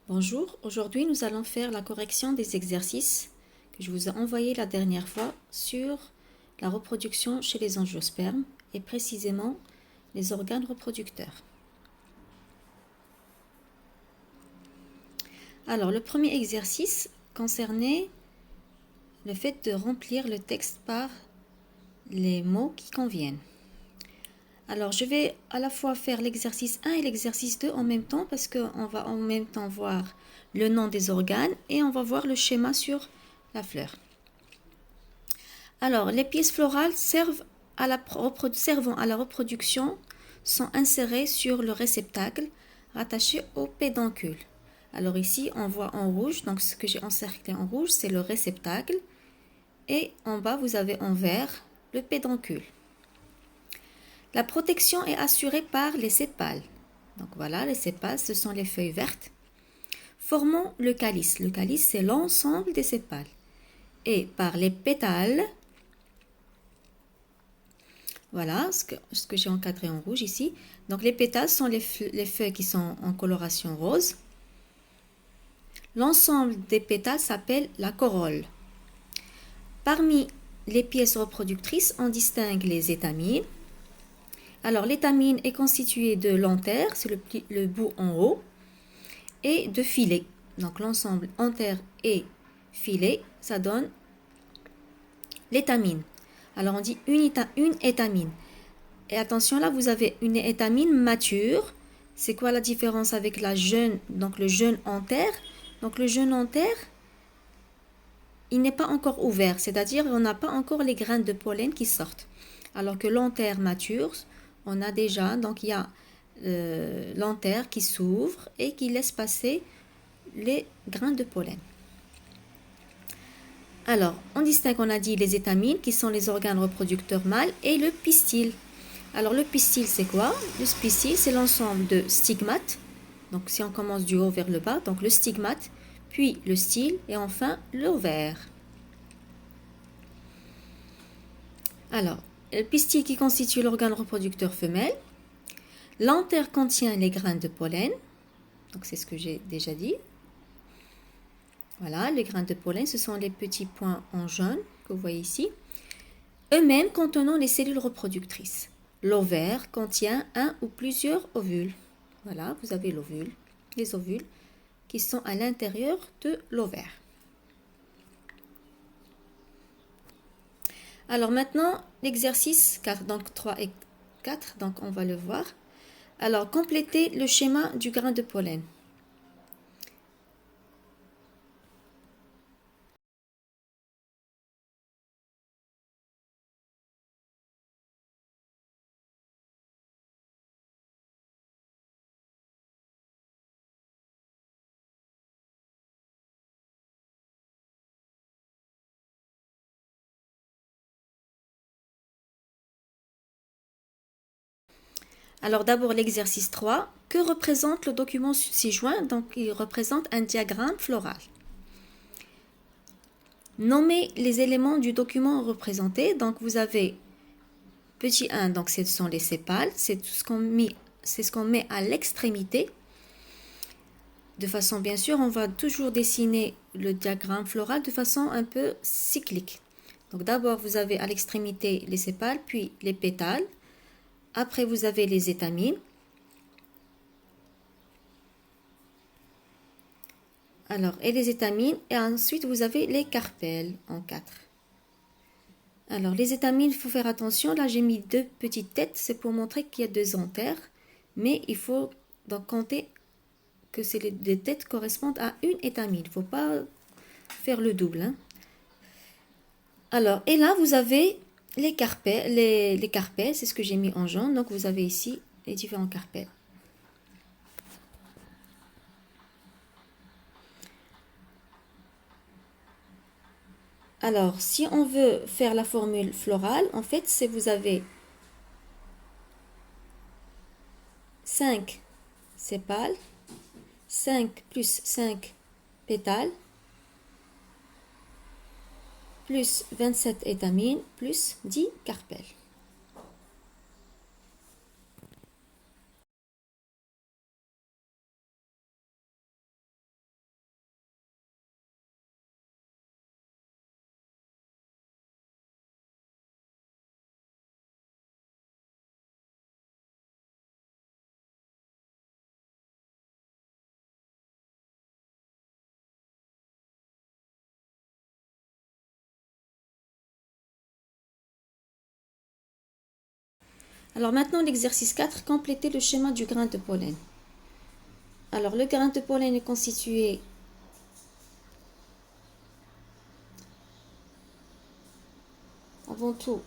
Bonjour, aujourd'hui nous allons faire la correction des exercices que je vous ai envoyés la dernière fois sur la reproduction chez les angiospermes et précisément les organes reproducteurs. Alors le premier exercice concernait le fait de remplir le texte par les mots qui conviennent. Alors je vais à la fois faire l'exercice 1 et l'exercice 2 en même temps parce qu'on va en même temps voir le nom des organes et on va voir le schéma sur la fleur. Alors les pièces florales servant à la reproduction sont insérées sur le réceptacle rattaché au pédoncule. Alors ici on voit en rouge, donc ce que j'ai encerclé en rouge c'est le réceptacle et en bas vous avez en vert le pédoncule. La protection est assurée par les sépales. Donc voilà, les sépales, ce sont les feuilles vertes, formant le calice. Le calice, c'est l'ensemble des sépales. Et par les pétales, voilà ce que j'ai encadré en rouge ici. Donc les pétales sont les feuilles qui sont en coloration rose. L'ensemble des pétales s'appelle la corolle. Parmi les pièces reproductrices, on distingue les étamines. Alors l'étamine est constituée de l'antère, c'est le bout en haut, et de filets. Donc l'ensemble antère et filet, ça donne l'étamine. Alors on dit une étamine. Et attention là, vous avez une étamine mature. C'est quoi la différence avec la jeune, donc le jeune antère? Donc le jeune antère, il n'est pas encore ouvert, c'est-à-dire on n'a pas encore les graines de pollen qui sortent. Alors que l'antère mature, on a déjà, donc il y a l'antère qui s'ouvre et qui laisse passer les grains de pollen. Alors, on distingue, on a dit les étamines qui sont les organes reproducteurs mâles et le pistil. Alors, le pistil, c'est quoi? Le pistil, c'est l'ensemble de stigmates. Donc, si on commence du haut vers le bas, donc le stigmate, puis le style et enfin l'ovaire. Alors, le pistil qui constitue l'organe reproducteur femelle. L'antère contient les graines de pollen. Donc, c'est ce que j'ai déjà dit. Voilà, les grains de pollen, ce sont les petits points en jaune que vous voyez ici. Eux-mêmes contenant les cellules reproductrices. L'ovaire contient un ou plusieurs ovules. Voilà, vous avez l'ovule, les ovules qui sont à l'intérieur de l'ovaire. Alors maintenant, l'exercice 4, donc 3 et 4, donc on va le voir. Alors, complétez le schéma du grain de pollen. Alors d'abord l'exercice 3, que représente le document ci-joint? Donc il représente un diagramme floral. Nommez les éléments du document représenté. Donc vous avez petit 1, donc ce sont les sépales, c'est ce qu'on met à l'extrémité. De façon, bien sûr, on va toujours dessiner le diagramme floral de façon un peu cyclique. Donc d'abord vous avez à l'extrémité les sépales, puis les pétales. Après, vous avez les étamines. Alors, et les étamines. Et ensuite, vous avez les carpelles en 4. Alors, les étamines, il faut faire attention. Là, j'ai mis 2 petites têtes. C'est pour montrer qu'il y a 2 antères. Mais il faut donc compter que les têtes correspondent à une étamine. Il ne faut pas faire le double. Hein. Alors, et là, vous avez les carpelles. Les carpelles, c'est ce que j'ai mis en jaune. Donc, vous avez ici les différents carpelles. Alors, si on veut faire la formule florale, en fait, c'est vous avez 5 sépales, 5 plus 5 pétales, plus 27 étamines, plus 10 carpelles. Alors maintenant, l'exercice 4, compléter le schéma du grain de pollen. Alors le grain de pollen est constitué avant tout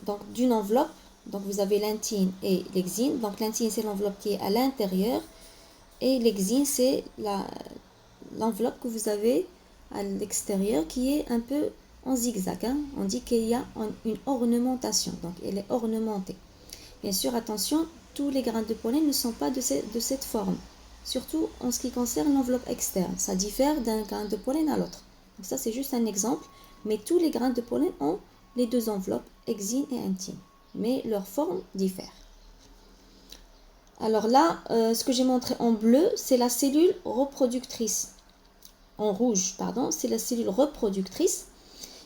donc d'une enveloppe. Donc vous avez l'intine et l'exine. Donc l'intine c'est l'enveloppe qui est à l'intérieur et l'exine c'est l'enveloppe que vous avez à l'extérieur qui est un peu en zigzag. On dit qu'il y a une ornementation, donc elle est ornementée. Bien sûr, attention, tous les grains de pollen ne sont pas de cette forme, surtout en ce qui concerne l'enveloppe externe. Ça diffère d'un grain de pollen à l'autre. Donc ça c'est juste un exemple, mais tous les grains de pollen ont les deux enveloppes, exine et intime, mais leur forme diffère. Alors là, ce que j'ai montré en bleu, c'est la cellule reproductrice. En rouge, pardon, c'est la cellule reproductrice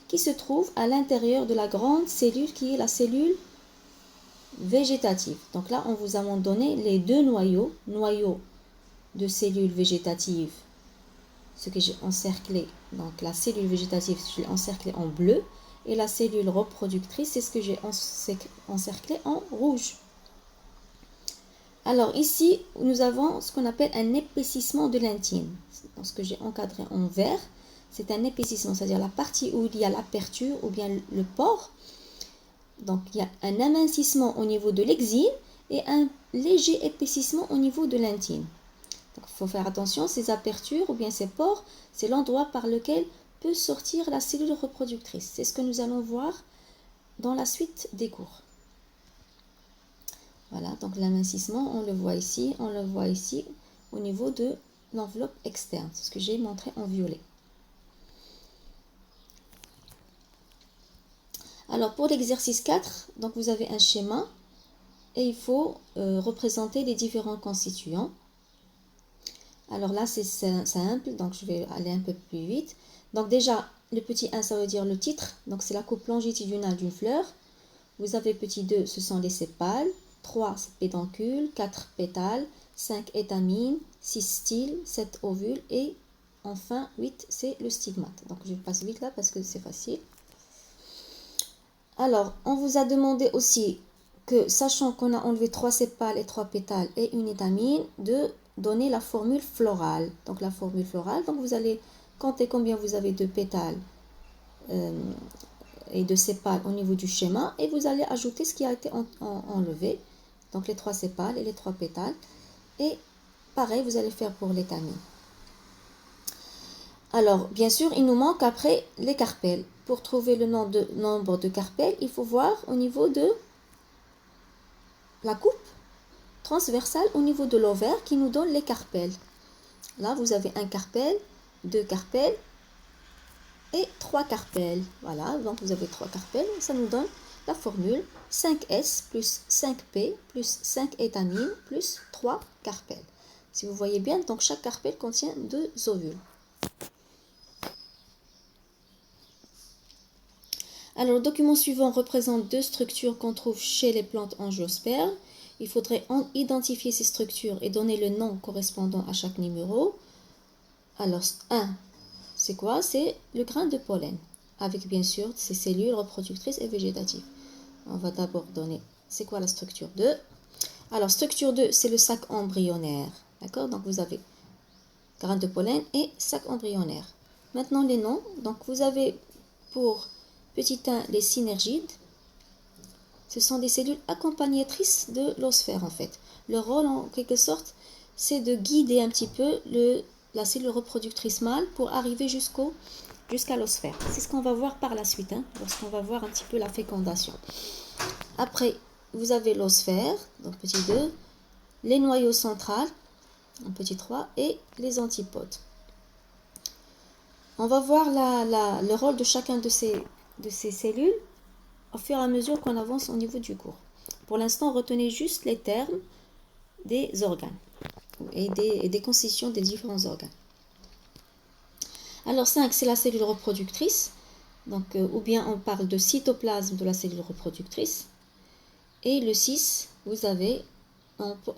qui se trouve à l'intérieur de la grande cellule qui est la cellule végétative. Donc là, on vous a donné les deux noyaux de cellules végétatives, ce que j'ai encerclé. Donc la cellule végétative, je l'ai encerclée en bleu, et la cellule reproductrice, c'est ce que j'ai encerclé en rouge. Alors ici, nous avons ce qu'on appelle un épaississement de l'intine. Donc ce que j'ai encadré en vert, c'est un épaississement, c'est-à-dire la partie où il y a l'aperture ou bien le pore. Donc il y a un amincissement au niveau de l'exine et un léger épaississement au niveau de l'intine. Donc il faut faire attention, ces apertures ou bien ces pores, c'est l'endroit par lequel peut sortir la cellule reproductrice. C'est ce que nous allons voir dans la suite des cours. Voilà, donc l'amincissement, on le voit ici au niveau de l'enveloppe externe. C'est ce que j'ai montré en violet. Alors pour l'exercice 4, donc vous avez un schéma et il faut représenter les différents constituants. Alors là c'est simple, donc je vais aller un peu plus vite. Donc déjà, le petit 1 ça veut dire le titre, donc c'est la coupe longitudinale d'une fleur. Vous avez petit 2, ce sont les sépales, 3 pédoncules, 4 pétales, 5 étamines, 6 styles, 7 ovules et enfin 8 c'est le stigmate. Donc je passe vite là parce que c'est facile. Alors, on vous a demandé aussi que, sachant qu'on a enlevé 3 sépales et 3 pétales et une étamine, de donner la formule florale. Donc, la formule florale, donc vous allez compter combien vous avez de pétales et de sépales au niveau du schéma et vous allez ajouter ce qui a été enlevé. Donc, les 3 sépales et les 3 pétales. Et pareil, vous allez faire pour l'étamine. Alors, bien sûr, il nous manque après les carpelles. Pour trouver le nombre de carpelles, il faut voir au niveau de la coupe transversale, au niveau de l'ovaire qui nous donne les carpelles. Là, vous avez un carpelle, 2 carpelles et 3 carpelles. Voilà, donc vous avez 3 carpelles. Ça nous donne la formule 5S plus 5P plus 5 étamines plus 3 carpelles. Si vous voyez bien, donc chaque carpelle contient 2 ovules. Alors, le document suivant représente 2 structures qu'on trouve chez les plantes angiospermes. Il faudrait identifier ces structures et donner le nom correspondant à chaque numéro. Alors, 1, c'est quoi? C'est le grain de pollen, avec bien sûr ses cellules reproductrices et végétatives. On va d'abord donner, c'est quoi la structure 2? Alors, structure 2, c'est le sac embryonnaire. D'accord? Donc, vous avez grain de pollen et sac embryonnaire. Maintenant, les noms. Donc, vous avez pour petit 1, les synergides. Ce sont des cellules accompagnatrices de l'osphère en fait. Leur rôle en quelque sorte, c'est de guider un petit peu la cellule reproductrice mâle pour arriver jusqu'à l'osphère. C'est ce qu'on va voir par la suite, lorsqu'on va voir un petit peu la fécondation. Après, vous avez l'osphère, donc petit 2, les noyaux centrales, en petit 3, et les antipodes. On va voir le rôle de chacun de ces cellules au fur et à mesure qu'on avance au niveau du cours. Pour l'instant, retenez juste les termes des organes et des constitutions des différents organes. Alors 5, c'est la cellule reproductrice. Donc, ou bien on parle de cytoplasme de la cellule reproductrice. Et le 6, vous avez,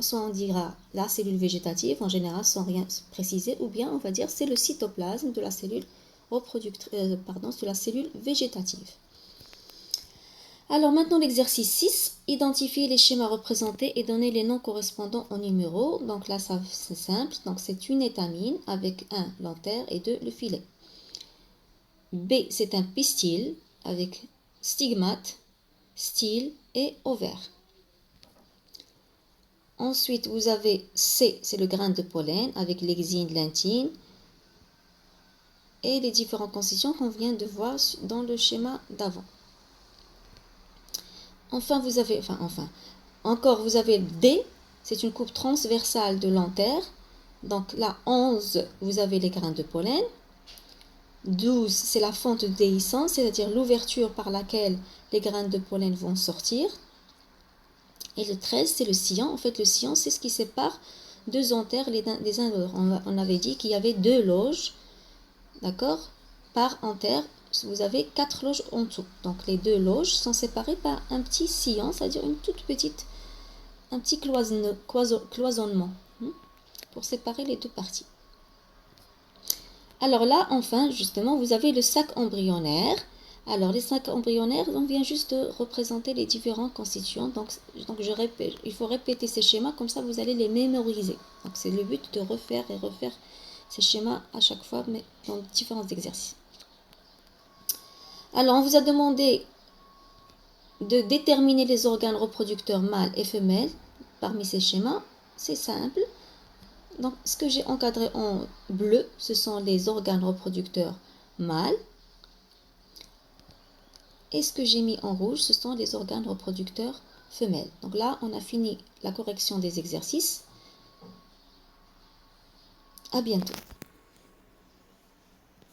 soit on dira la cellule végétative, en général sans rien préciser, ou bien on va dire c'est le cytoplasme de la cellule reproductrice, de la cellule végétative. Alors maintenant l'exercice 6, identifier les schémas représentés et donner les noms correspondants aux numéros. Donc là c'est simple, donc c'est une étamine avec 1 l'antère et 2 le filet. B c'est un pistil avec stigmate, style et ovaire. Ensuite vous avez C c'est le grain de pollen avec l'exine, l'intine et les différentes constitutions qu'on vient de voir dans le schéma d'avant. Vous avez D, c'est une coupe transversale de l'antère. Donc là, 11, vous avez les grains de pollen. 12, c'est la fente de déhiscence, c'est-à-dire l'ouverture par laquelle les grains de pollen vont sortir. Et le 13, c'est le sillon. En fait, le sillon, c'est ce qui sépare deux antères les uns des autres. On avait dit qu'il y avait 2 loges, d'accord, par antère. Vous avez 4 loges en dessous. Donc les 2 loges sont séparées par un petit sillon, c'est-à-dire un petit cloisonnement pour séparer les deux parties. Alors là, enfin, justement, vous avez le sac embryonnaire. Alors les sacs embryonnaires, on vient juste de représenter les différents constituants. Donc il faut répéter ces schémas, comme ça vous allez les mémoriser. Donc c'est le but de refaire et refaire ces schémas à chaque fois, mais dans différents exercices. Alors, on vous a demandé de déterminer les organes reproducteurs mâles et femelles parmi ces schémas. C'est simple. Donc, ce que j'ai encadré en bleu, ce sont les organes reproducteurs mâles. Et ce que j'ai mis en rouge, ce sont les organes reproducteurs femelles. Donc là, on a fini la correction des exercices. À bientôt.